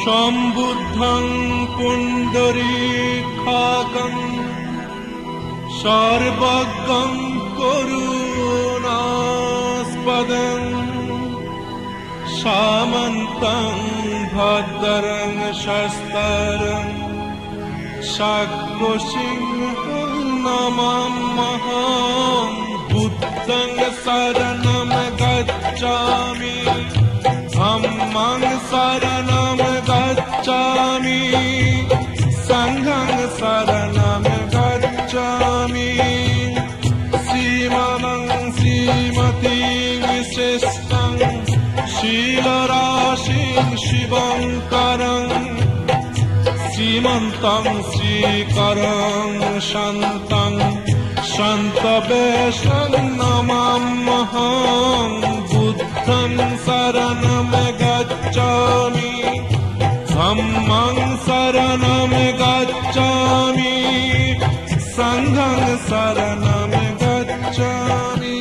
सम्बुद्धं पुण्डरीकाक्षं सर्वज्ञं करुणास्पदं शामन्तं भद्रं शस्त्रं शाक्यसिंहं नमाम्यहं बुद्धं शरणं गच्छामि धम्मं शरणं गच्छामि संघं शरणं गच्छामि श्रीमनं श्रीमतीं विशिष्टं शीलराशिं शिवङ्करं श्रीमन्तं श्रीकरं शान्तं शान्तवेषं नमाम्यहं बुद्धं शरणं गच्छामि धम्मं शरणं गच्छामि संघं शरणं गच्छामि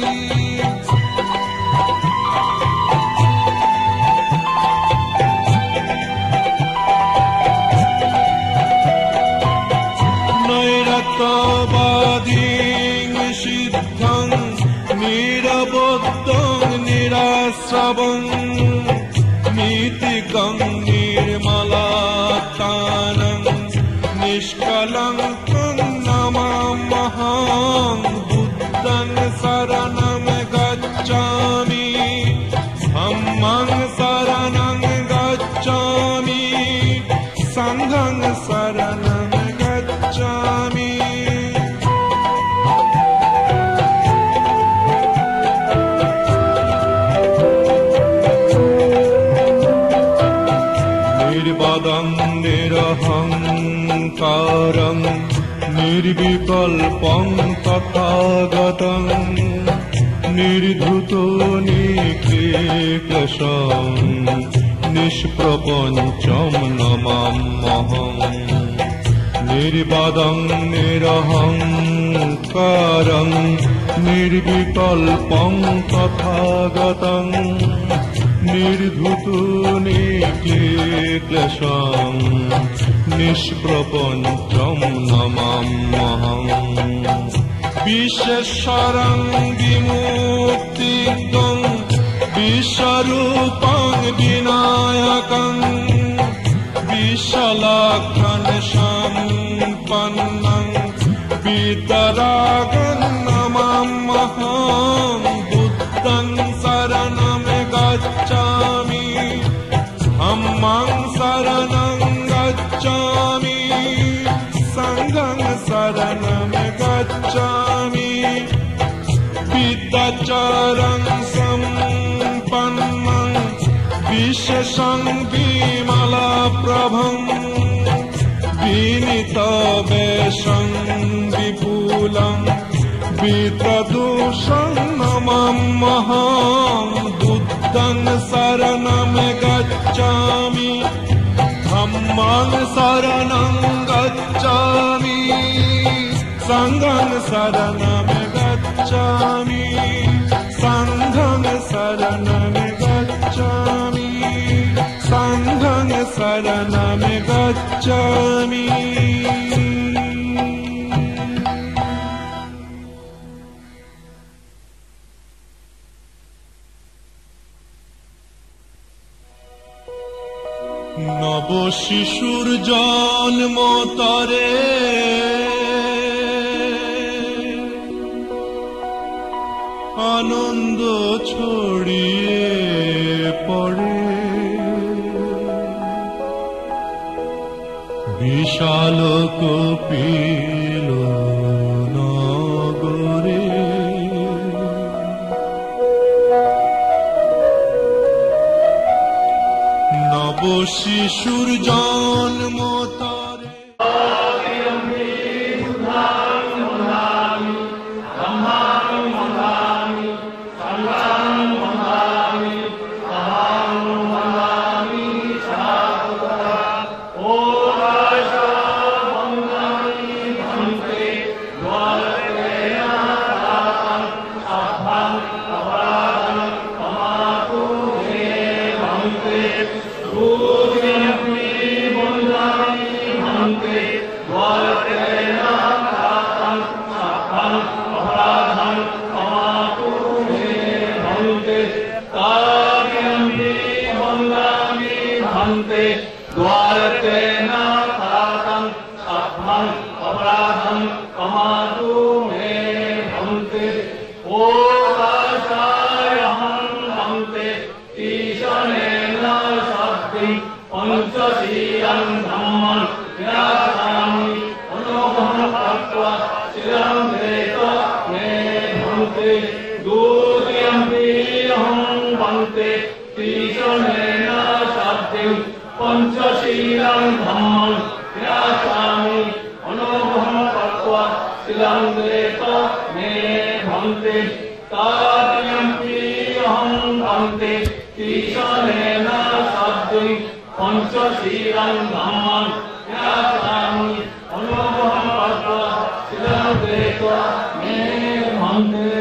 नैरतवादीं सिद्धं निरबोद्धं निराश्रवं नीतिकं निर्मलात्मानं निष्कलङ्कं नमाम्यहं बुद्धं शरणं गच्छामि धम्मं शरणं गच्छामि संघं शरणं गच्छामि निर्वादं निरहङ्कारं निर्विकल्पं तथागतं निर्धूतो निक्लेशं निष्प्रपञ्चं नमाम्यहं निर्वादं निरहङ्कारं निर्विकल्पं तथागतं निर्धूतो निक्लेशं निष्प्रपञ्चं नमाम्यहं विश्वेश्वरं विमुक्तिदं विश्वरूपं विनायकं विशालाख्यं सम्पन्नं वीतरागं नमाम्यहं बुद्धं शरणं गच्छामि धम्मं शरणं गच्छामि संघं शरणं गच्छामि विद्याचारं सम्पन्नं विशेषं विमलप्रभं विनीतवेषं विपुलं विप्रदोषं नमाम्यहं बुद्धं शरणं गच्छामि धम्मं शरणं गच्छामि संघं शरणं गच्छामि संघं शरणं गच्छामि संघं शरणं गच्छामि নব শিশুর জন্ম তরে আনন্দ ছড়িয়ে পড়ে বিশাল কপিল নগরে নব শিশুর জন্ম তরে अन्ते तार्यम्पि अहं अन्ते ईशानेन शब्दै पंचशीलं धम्मं यासामि अनुभवं पत्वा शिलं देत्वा मे भन्ते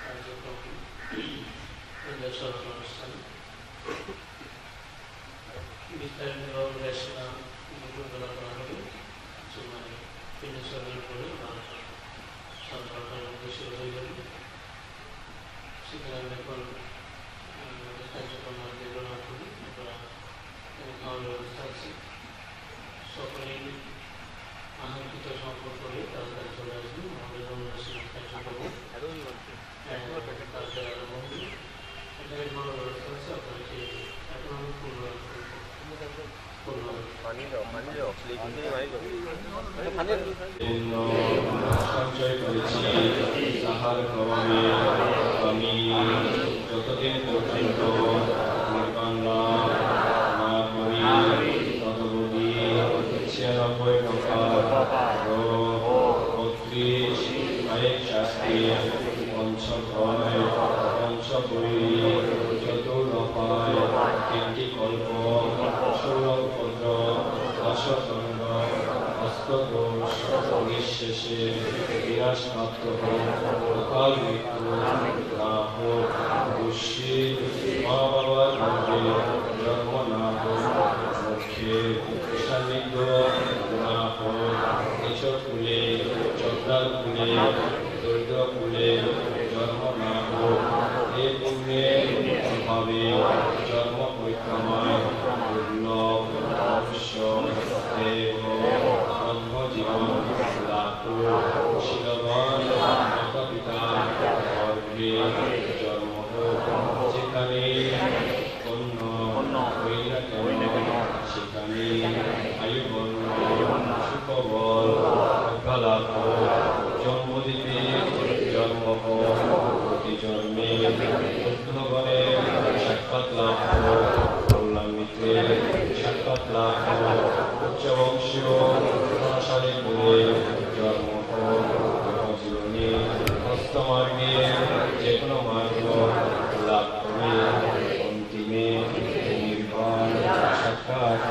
কার্যক্রম ব্যবস্থা আছে সঞ্চয় করেছি তাহার প্রভাবে আমি যতদিন পর্যন্ত নির্বাণ লাভ না করি ততবধি 96 প্রকার ও 32 আরেক শাস্ত্রীয় পঞ্চগ্রহে পঞ্চবরী চতুর্দফায় 3টি কল্প 16 পদ্র 10 চন্দ্র হস্তদোষ নিঃশেষে বিনাশপ্রাপ্ত হোক অকাল মৃত্যু না হোক দুষ্যী মা বাবার মধ্যে জন্ম না হোক মুখে সান্নিধ্য না হোক নিচ কুলে চোদ্দার কুলে দরিদ্র কুলে জন্ম না হোক এ পুণ্যের অভাবে জন্ম পরিক্রমায় দুর্লভ অবশ্য দেব জীবন লাভ শীলবান মাতা পিতা গর্ভে জন্ম হোক যেখানে অন্য হই না কেন সেখানে আয়ুবর্ণ সুখবল প্রজ্ঞালাভ জন্ম দিতে জন্ম হোক প্রতি জন্মে বুদ্ধগণে সাক্ষাৎ লাভ কল্যাণীতে সাক্ষাৎ লাভ উচ্চবংশীয় সংসারে বলে জন্ম হোক জীবনে হস্তমার্গে যে কোনো মার্গ লাভ করে অন্তিমে নির্বাণ সাক্ষাৎ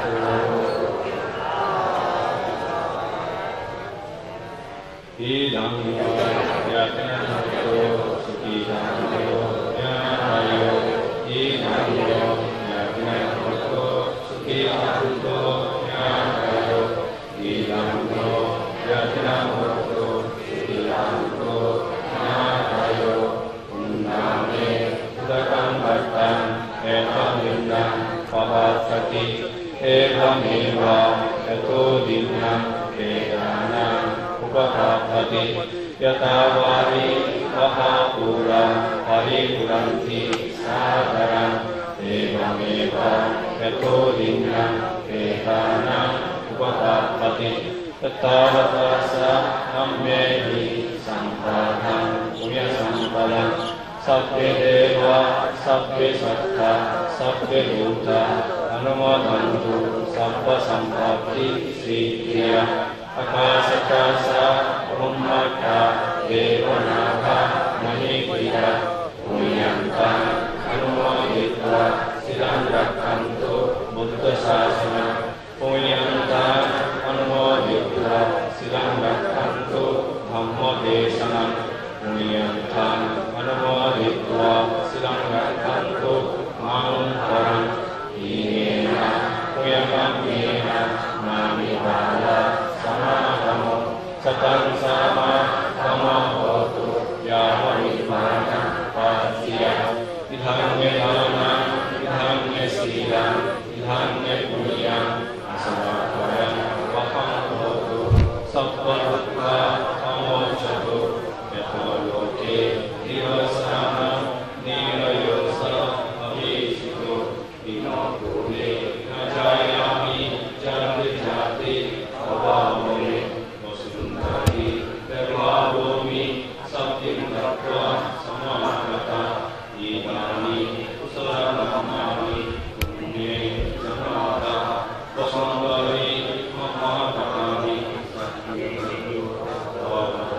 यथावारि महापुरा परिपुरन्ति सादरं एवमेव यतो लिङ्गं वेदानाम् उपपापति तथावता स नम्येहि सम्पादं पुण्यसम्पदं सभ्ये देवा सभ्ये सत्ता सभ्ये भूता अनुमोदन्तु सर्वसम्पत्ति श्रीक्रिया आकाशकाशा ब्रह्मका देवनागा मणिप्रिया पुण्यन्तं अनुमोदित्वा शिरं रक्षन्तु बुद्धशासनं पुण्यन्तं अनुमोदित्वा शिरं रक्षन्तु धम्मदेशनं पुण्यन्तं अनुमोदित्वा शिरं रक्षन्तु मानुन्तरं हीनेन पुण्यकाम्येन नामिदाय समागमो सतं समागमो भवतु यावनिर्वाणं पास्या विधान्यदानं विधान्यशीलं विधान्यपुण्यं असमर्पयं वहं भवतु सत्त्वदुःखा अमोचतु यतो लोके दिवसानां निरयोस अभीषितो विनोदूले न जायामि जाति जाति अभावने वसुन्धरि देवाभूमि सत्यं दत्त्वा समागता इदानीं कुशलनामानि पुण्ये जनाता वसुन्धरि महाकानि सत्यमेव भवतु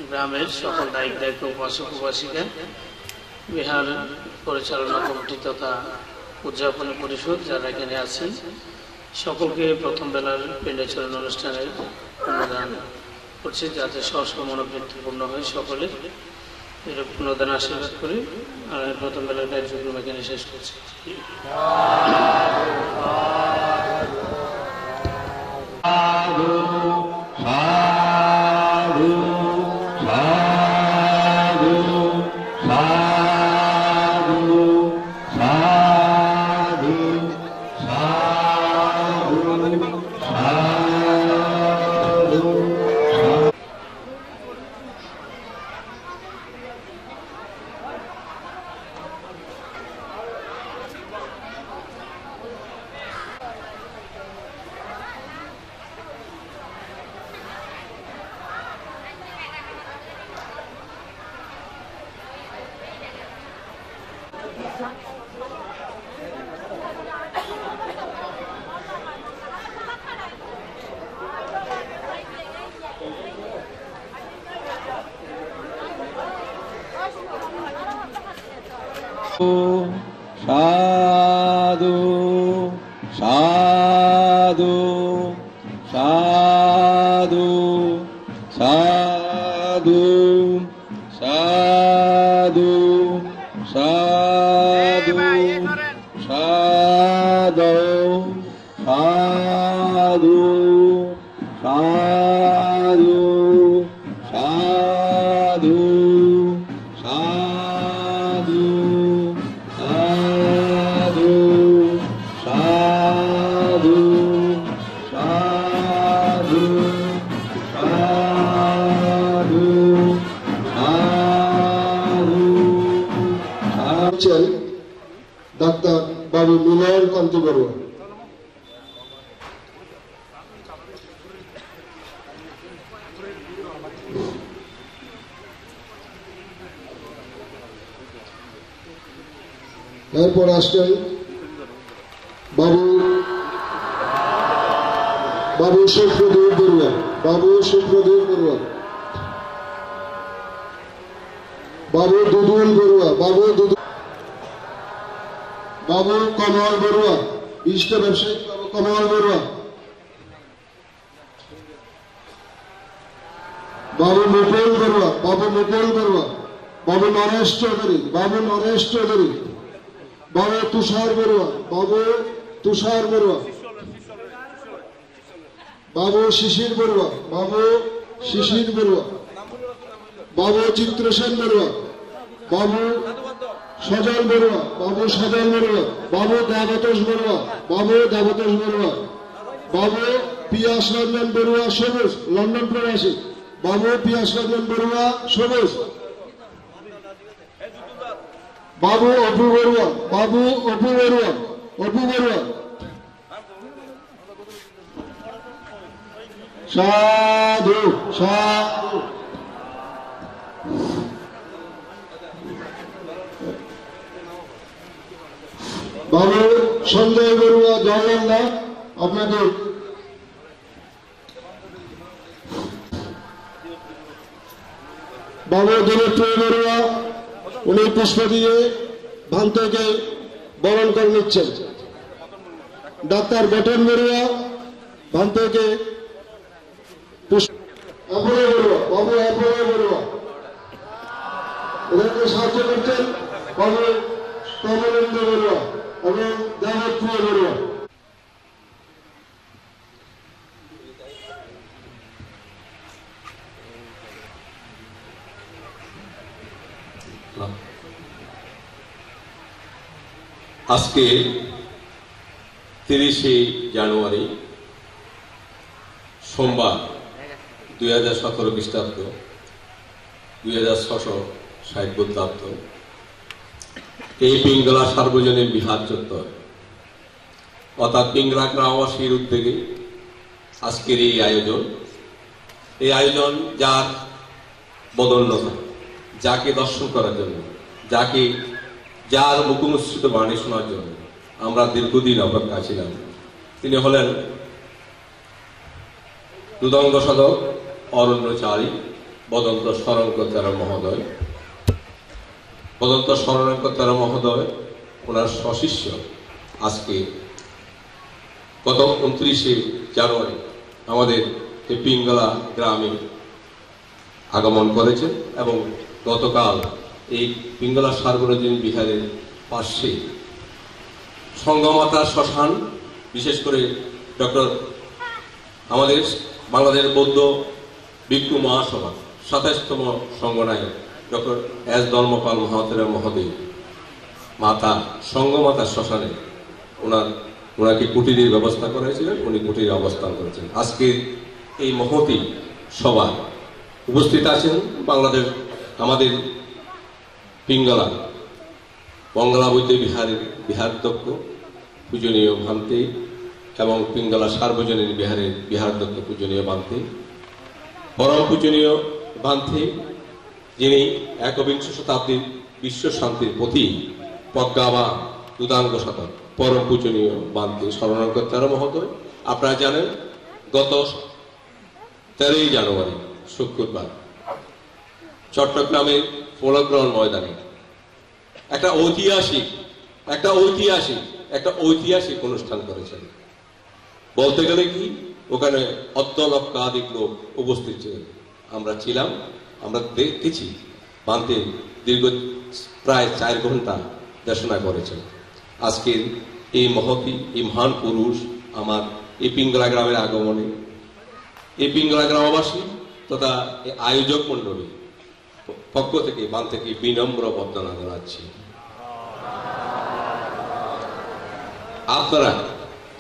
গ্রামের সকল দায়িক দায়িত্ব উপাসক উপাসিকা, বিহার পরিচালনা কমিটি তথা উদযাপনী পরিষদ যারা এখানে আছেন, সকলকে প্রথম বেলার পিণ্ডাচরণ অনুষ্ঠানের অনুদান করছি, যাতে সহস্র মনোবৃত্তিপূর্ণ হয় সকলে পুনদান আশীর্বাদ করি। আর প্রথম বেলার কার্যক্রম এখানে শেষ করছি। সাধু সাধু সাধু সাধু সাধু সাধু সাধু সাধু সাধু সাধু সাধু সাধু সাধু সাধু সাধু সাধু ডাক্তার বাবু মিলন কান্তি বড়ুয়া। এরপর আসছেন বাবু সুপ্রদীপ বড়ুয়া। বাবু সুপ্রদীপ বড়ুয়া, বাবু দুদুল বড়ুয়া, বাবু কমল বড়ুয়া, বিশিষ্ট ব্যবসায়ী বাবু কমল বড়ুয়া, বাবু মুকুল বড়ুয়া, বাবু নরেশ চৌধুরী, বাবু তুষার বড়ুয়া, বাবু শিশির বড়ুয়া, বাবু চিত্রসেন বড়ুয়া, বাবু সজল বড়ুয়া, বাবু দেবতোষ বড়ুয়া, বাবু পিয়াস রঞ্জন বড়ুয়া সবুজ, লন্ডন প্রবাসী, বাবু পিয়াস রঞ্জন বড়ুয়া সবুজ, বাবু অপু বড়ুয়া, সাধু সাধু। বাবু সঞ্জয় বড়ুয়া, জওয়াহরলাল, আপনাদের বাবু দিলীপ বড়ুয়া, উনি পুষ্প দিয়ে ভান্তকে বরণ করে নিচ্ছেন। ডাক্তার বটন বড়ুয়া ভান্তকে অ্যাপোলো বড়ুয়া, বাবু অ্যাপোলো বড়ুয়া। এদেরকে সাহায্য করছেন বাবু কমলেন্দ্র বড়ুয়া এবং দেবপ্রিয় বড়ুয়া। আজকে 30শে জানুয়ারি সোমবার 2017 খ্রিস্টাব্দ 2660 বঙ্গাব্দ এই পিঙ্গলা সার্বজনীন বিহার চত্বর অর্থাৎ পিঙ্গলা গ্রামবাসীর উদ্যোগে আজকের এই আয়োজন যার বদন্যতা, যাকে দর্শন করার জন্য, যার মুখোমুখিত বাণী শোনার জন্য আমরা দীর্ঘদিন অপেক্ষা ছিলাম। তিনি হলেন দুদঙ্গ সাধক অরণ্যচারী বদন্ত শরণকর্তার মহোদয়। বদন্ত শরণকর্তার মহোদয় ওনার সশিষ্য আজকে গত 29শে জানুয়ারি আমাদের এই পিঙ্গলা গ্রামে আগমন করেছেন এবং গতকাল এই পিঙ্গলা সার্বজনীন বিহারের পাশে সঙ্গমাতা শ্মশান, বিশেষ করে ডক্টর আমাদের বাংলাদেশ বৌদ্ধ ভিক্ষু মহাসভা 27তম সংগনায়ক ডক্টর এস ধর্মপাল মহাতেরা মহোদয় মাতা সঙ্গমাতা শ্মশানে ওনাকে কুটিরের ব্যবস্থা করেছিলেন। উনি কুটিরে অবস্থান করেছেন। আজকে এই মহতি সভায় উপস্থিত আছেন বাংলাদেশ আমাদের পিঙ্গলা বঙ্গলা বৌদ্ধ বিহারের বিহারাধ্যক্ষ পূজনীয় ভান্তে এবং পিঙ্গলা সার্বজনীন বিহারের বিহারাধ্যক্ষ পূজনীয় ভান্তে, পরম পূজনীয় ভান্তে যিনি একবিংশ শতাব্দীর বিশ্ব শান্তির প্রতি প্রজ্ঞাবা দুদাঙ্গ শতক পরম পূজনীয় ভান্তে শরণকর্তার মহোদয়। আপনারা জানেন গত 13ই জানুয়ারি শুক্রবার চট্টগ্রামের পোলগ্রহণ ময়দানে একটা ঐতিহাসিক অনুষ্ঠান করেছেন। বলতে গেলে কি ওখানে অর্ধলক্ষাধিক লোক উপস্থিত ছিলেন। আমরা ছিলাম, আমরা দেখেছি বান্তে দীর্ঘ প্রায় 4 ঘন্টা দেশনা করেছেন। আজকের এই মহতি এই মহান পুরুষ আমার এই পিঙ্গলা গ্রামের আগমনে এই পিঙ্গলা গ্রামবাসী তথা এই আয়োজক মন্ডলী পক্ষ থেকে বান থেকে বিনম্র বন্দনা জানাচ্ছি। আপনারা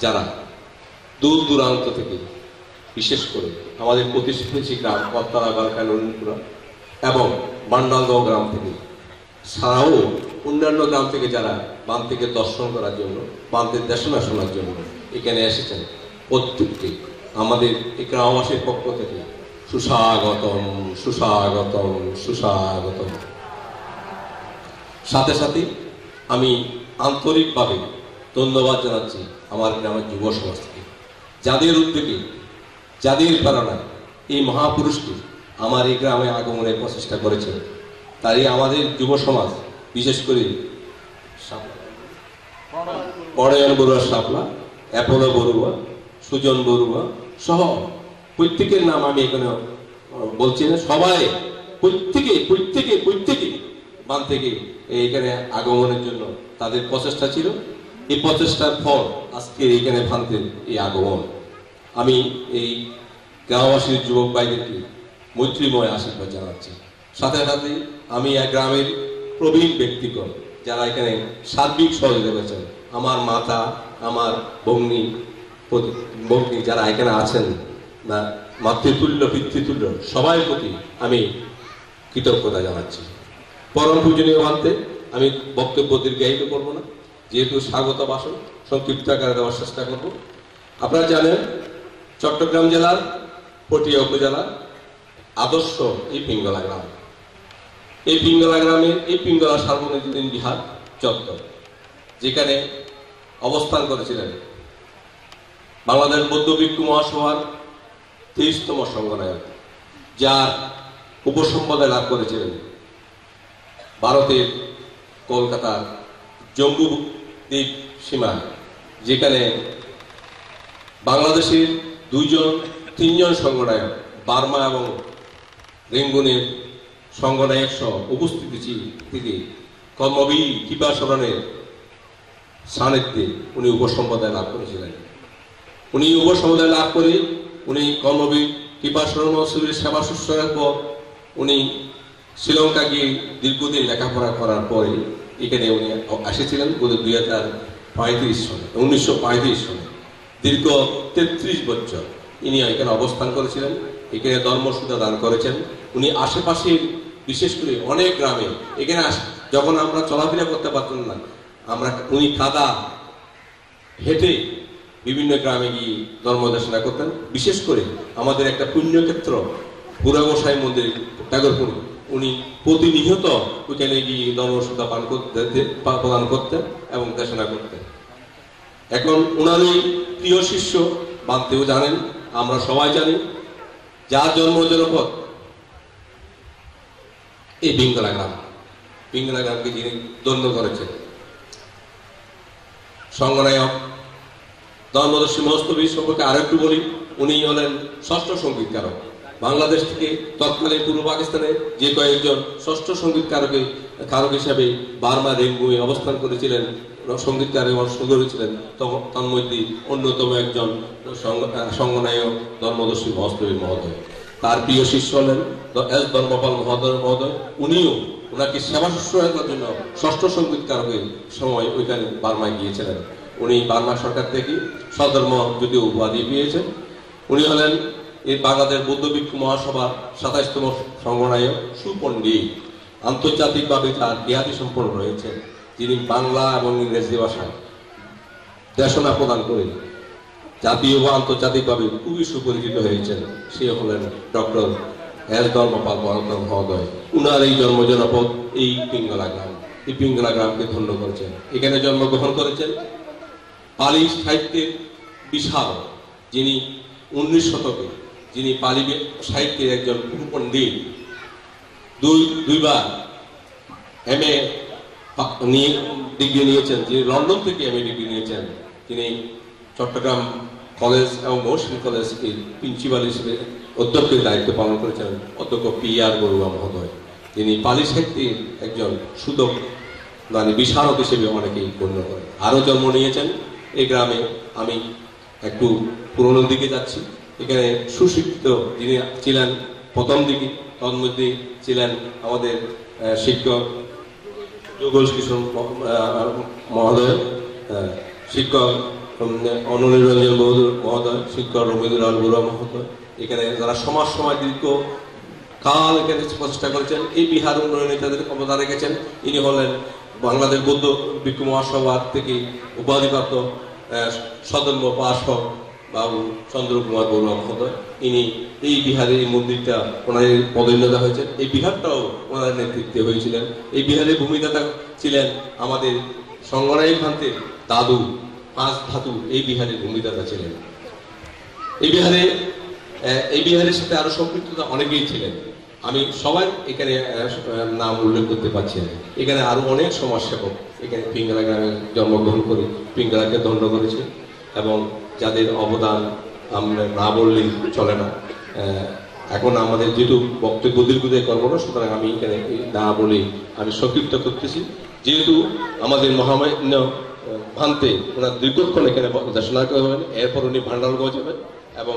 যারা দূর দূরান্ত থেকে, বিশেষ করে আমাদের প্রতিষ্ঠিত গ্রাম কত্তারা বালকানুরা এবং বান্ডালগাঁও গ্রাম থেকে ছাড়াও অন্যান্য গ্রাম থেকে যারা বান থেকে দর্শন করার জন্য, বান্তের দেশনা শোনার জন্য এখানে এসেছেন, প্রত্যেককে আমাদের এই গ্রামবাসীর পক্ষ থেকে সুস্বাগতম সুস্বাগতম সুস্বাগতম। সাথে সাথে আমি আন্তরিকভাবে ধন্যবাদ জানাচ্ছি আমার গ্রামের যুব সমাজকে, যাদের উদ্যোগে, যাদের প্রেরণায় এই মহাপুরুষকে আমার এই গ্রামে আগমনের প্রচেষ্টা করেছেন। তাই আমাদের যুব সমাজ, বিশেষ করে পড়য়ন বড়ুয়া শাপলা, অ্যাপোলো বড়ুয়া, সুজন বড়ুয়া সহ প্রত্যেকের নাম আমি এখানে বলছি না, সবাই প্রত্যেকে বান থেকে এখানে আগমনের জন্য তাদের প্রচেষ্টা ছিল। এই প্রচেষ্টার ফল আজকে এইখানে ভান্তের এই আগমন। আমি এই গ্রামবাসীর যুবক ভাইদেরকে মৈত্রীময় আশীর্বাদ জানাচ্ছি। সাথে সাথে আমি এক গ্রামের প্রবীণ ব্যক্তিগণ যারা এখানে সার্বিক সহযোগিতা করেছেন, আমার মাতা, আমার ভগ্নী যারা এখানে আছেন না, মাতৃতুল্য পিতৃতুল্য সবাই প্রতি আমি কৃতজ্ঞতা জানাচ্ছি। পরম পূজনীয় ভান্তে আমি বক্তব্য দীর্ঘায়িত করব না, যেহেতু স্বাগত ভাষণ সংক্ষিপ্ত আকারে দেওয়ার চেষ্টা করব। আপনারা জানেন চট্টগ্রাম জেলার পটিয়া উপজেলা আদর্শ এই পিঙ্গলা গ্রাম। এই পিঙ্গলা গ্রামের এই পিঙ্গলা সার্বজনীন বিহার চত্বর, যেখানে অবস্থান করেছিলেন বাংলাদেশ বৌদ্ধ ভিক্ষু মহাসভার 23তম সংগনায়ক, যার উপসম্পাদনা লাভ করেছিলেন ভারতের কলকাতার জম্বু দ্বীপ সীমায়, যেখানে বাংলাদেশের 2-3 জন সংগনায়ক বার্মা এবং রেঙ্গুনের সংগনায়ক সহ উপস্থিতি থেকে কর্মবীর কৃপাসরণের সান্নিধ্যে উনি উপসম্প্রদায় লাভ করেছিলেন। উনি উপসম্প্রদায় লাভ করে উনি কর্মবীর কৃপাসরণ মহোৎসবের সেবা শুশ্রূষার পর উনি শ্রীলঙ্কা গিয়ে দীর্ঘদিন লেখাপড়া করার পরে এখানে উনি এসেছিলেন 1935 সনে। দীর্ঘ 33 বছর ইনি এখানে অবস্থান করেছিলেন, এখানে ধর্মসূত্র দান করেছেন। উনি আশেপাশে বিশেষ করে অনেক গ্রামে এখানে যখন আমরা চলাফেরা করতে পারতাম না, উনি কাদা হেঁটে বিভিন্ন গ্রামে গিয়ে ধর্ম দেশনা করতেন। বিশেষ করে আমাদের একটা পুণ্যক্ষেত্র বুড়া গোসাই মন্দির টাগরপুরে উনি প্রতিনিয়ত ওইখানে গিয়ে ধর্মসূত্র প্রদান করতেন এবং দেশনা করতেন। এখন ওনার এই প্রিয় শিষ্য বানতেও জানেন, আমরা সবাই জানি, যার জন্ম জনপদ এই পিঙ্গলা গ্রামকে যিনি ধন্য করেছেন। সংগনায়ক ধর্মদর্শী মহস্তবীর সম্পর্কে আরেকটু বলি, উনি হলেন ষষ্ঠ সঙ্গীতকারক। বাংলাদেশ থেকে তৎকালীন পূর্ব পাকিস্তানে যে কয়েকজন ষষ্ঠ সঙ্গীতকারক হিসাবে বার্মা রেঙ্গুয়ে অবস্থান করেছিলেন, সঙ্গীতকারে অংশ করেছিলেন, তার মধ্যে অন্যতম একজন সংগনায়ক ধর্মদর্শী মহস্তবীর মহোদয়। তার প্রিয় শিষ্য হলেন এস ধর্মপাল মহোদয়। উনিও ওনাকে সেবা শুশ্রূষার জন্য ষষ্ঠ সঙ্গীতকারকের সময় ওইখানে বার্মায় গিয়েছিলেন। উনি বার্মা সরকার থেকে স্বধর্ম যদিও উপাধি পেয়েছেন। উনি হলেন এই বাংলাদেশ বৌদ্ধ ভিক্ষু মহাসভার 27তম সংগনায়ক, সুপণ্ডিত, আন্তর্জাতিকভাবে তার খ্যাতি সম্পন্ন রয়েছে, যিনি বাংলা এবং ইংরেজি ভাষায় দেশনা প্রদান করে জাতীয় বা আন্তর্জাতিকভাবে খুবই সুপরিচিত হয়েছেন। সে হলেন ডক্টর এস ধর্মপাল মহোদয়। উনার এই জন্ম জনপদ এই পিঙ্গলা গ্রাম। এই পিঙ্গলা গ্রামকে ধন্য করেছেন। এখানে জন্মগ্রহণ করেছেন পালি সাহিত্যের বিশাল, যিনি 19 শতকে যিনি পালি সাহিত্যের একজন পণ্ডিত, দুইবার MA ডিগ্রি নিয়েছেন, যিনি লন্ডন থেকে MA ডিগ্রি নিয়েছেন। তিনি চট্টগ্রাম কলেজ এবং মহসিন কলেজের প্রিন্সিপাল হিসেবে অধ্যক্ষের দায়িত্ব পালন করেছেন অধ্যক্ষ PR বড়ুয়া মহোদয়। তিনি পালি সাহিত্যের একজন সুদক্ষ বিশারদ হিসেবে অনেকেই গণ্য করেন। আরও জন্ম নিয়েছেন এই গ্রামে। আমি একটু পুরনো দিকে যাচ্ছি। এখানে সুশিক্ষিত যিনি ছিলেন প্রথম দিকে, তন্মধ্যে ছিলেন আমাদের শিক্ষক যোগল কিশোর মহোদয়, শিক্ষক অনিরঞ্জন মহোদয়, শিক্ষক রবীন্দ্রনাথ বড়ুয়া মহোদয়। এখানে যারা সমাজ দীর্ঘ কাল এখানে প্রচেষ্টা করেছেন, এই বিহার উন্নয়নে তাদের অবদান রেখেছেন। ইনি হলেন বাংলাদেশ বৌদ্ধ ভিক্ষু মহাসভা থেকে উপাধিপ্রাপ্ত সদম্য পার্শ্বদ বাবু চন্দ্রকুমার বড়ুয়া মহোদয়। ইনি এই বিহারে এই মন্দিরটা ওনার পদোন্নতি হয়েছে। এই বিহারটাও ওনার নেতৃত্বে হয়েছিলেন। এই বিহারের ভূমিদাতা ছিলেন আমাদের সংগনায়ক ভান্তের দাদু পাঁচ ধাতু, এই বিহারের ভূমিদাতা ছিলেন। এই বিহারের সাথে আরো সম্পৃক্ততা অনেকেই ছিলেন। আমি সবাই এখানে নাম উল্লেখ করতে পারছি না। এখানে আরো অনেক সমাজসেবক এখানে পিঙ্গলা গ্রামে জন্মগ্রহণ করে পিঙ্গলাকে ধন্য করেছে এবং যাদের অবদান আমরা না বললেই চলে না। এখন আমাদের যেহেতু বক্তব্য দীর্ঘদায়ী করবো না, সুতরাং আমি এখানে না বলেই আমি সংক্ষিপ্ত করতেছি। যেহেতু আমাদের মহামান্য ভান্তে ওনার দীর্ঘক্ষণ এখানে দেশনা করবেন, এরপর উনি ভান্ডার গজাবেন এবং